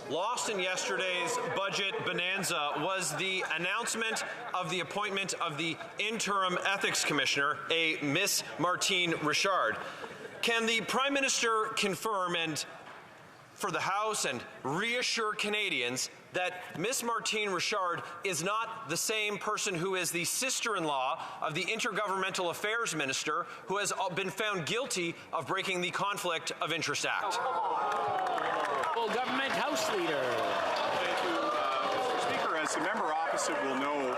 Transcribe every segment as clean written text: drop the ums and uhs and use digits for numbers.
Lost in yesterday's budget bonanza was the announcement of the appointment of the Interim Ethics Commissioner, a Miss Martine Richard. Can the Prime Minister confirm and for the House and reassure Canadians that Miss Martine Richard is not the same person who is the sister-in-law of the Intergovernmental Affairs Minister who has been found guilty of breaking the Conflict of Interest Act? Government House Leader. Thank you, Mr. Speaker. As the member opposite will know,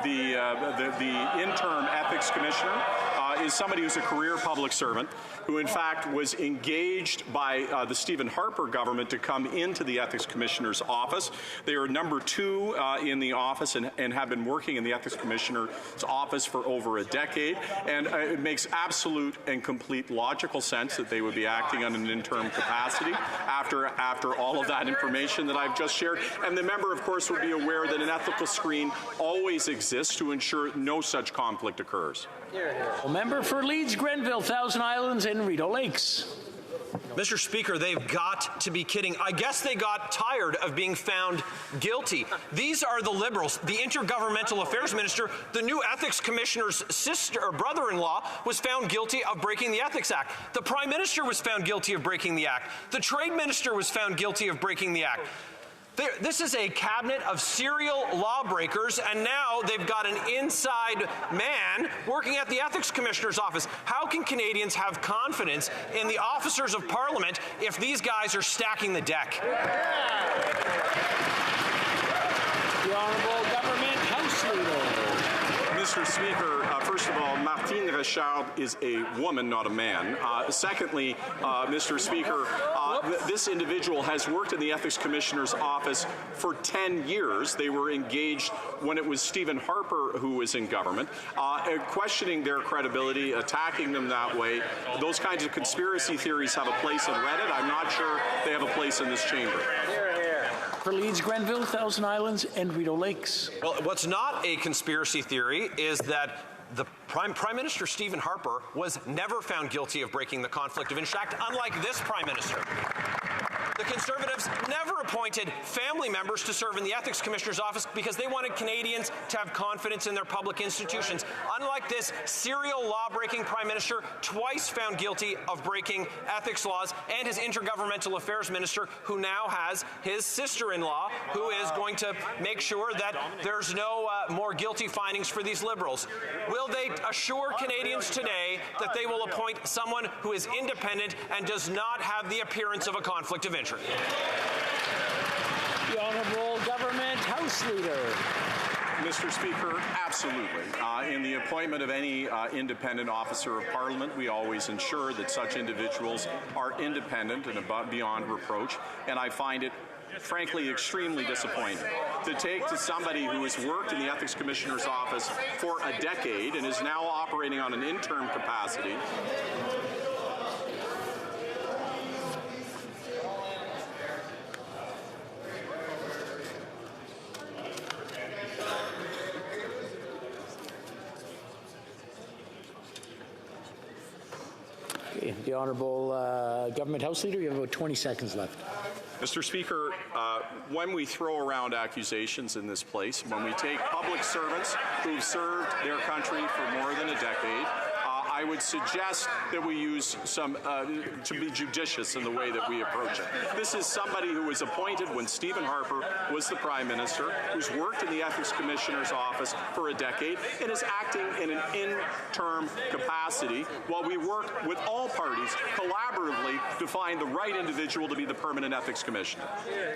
the Interim Ethics Commissioner is somebody who's a career public servant who in fact was engaged by the Stephen Harper government to come into the Ethics Commissioner's office. They are number 2 in the office and have been working in the Ethics Commissioner's office for over a decade. And it makes absolute and complete logical sense that they would be acting on an interim capacity after all of that information that I've just shared. And the member, of course, would be aware that an ethical screen always exists to ensure no such conflict occurs. A member for Leeds, Grenville, Thousand Islands, and Rideau Lakes. Mr. Speaker, they've got to be kidding. I guess they got tired of being found guilty. These are the Liberals. The Intergovernmental Affairs Minister, the new Ethics Commissioner's sister or brother-in-law, was found guilty of breaking the Ethics Act. The Prime Minister was found guilty of breaking the Act. The Trade Minister was found guilty of breaking the Act. This is a cabinet of serial lawbreakers, and now they've got an inside man working at the Ethics Commissioner's office. How can Canadians have confidence in the officers of Parliament if these guys are stacking the deck? The Honourable Government House Leader. Mr. Speaker, first of all, Martine Richard is a woman, not a man. Secondly, Mr. Speaker, this individual has worked in the Ethics Commissioner's office for 10 years. They were engaged when it was Stephen Harper who was in government. Questioning their credibility, attacking them that way, those kinds of conspiracy theories have a place in Reddit. I'm not sure they have a place in this chamber. For Leeds, Grenville, Thousand Islands, and Rideau Lakes. Well, what's not a conspiracy theory is that the Prime Minister Stephen Harper was never found guilty of breaking the Conflict of Interest Act, unlike this Prime Minister. The Conservatives never appointed family members to serve in the Ethics Commissioner's office because they wanted Canadians to have confidence in their public institutions. Unlike this serial law-breaking Prime Minister, twice found guilty of breaking ethics laws, and his Intergovernmental Affairs Minister, who now has his sister-in-law, who is going to make sure that there's no more guilty findings for these Liberals. Will they assure Canadians today that they will appoint someone who is independent and does not have the appearance of a conflict of interest? The Honourable Government House Leader. Mr. Speaker, absolutely. In the appointment of any independent officer of Parliament, we always ensure that such individuals are independent and above beyond reproach, and I find it frankly extremely disappointing to take to somebody who has worked in the Ethics Commissioner's office for a decade and is now operating on an interim capacity. The Honourable Government House Leader, you have about 20 seconds left. Mr. Speaker, when we throw around accusations in this place, when we take public servants who've served their country for more than a decade, I would suggest that we use to be judicious in the way that we approach it. This is somebody who was appointed when Stephen Harper was the Prime Minister, who's worked in the Ethics Commissioner's office for a decade, and is acting in an interim capacity while we work with all parties collaboratively to find the right individual to be the permanent Ethics Commissioner.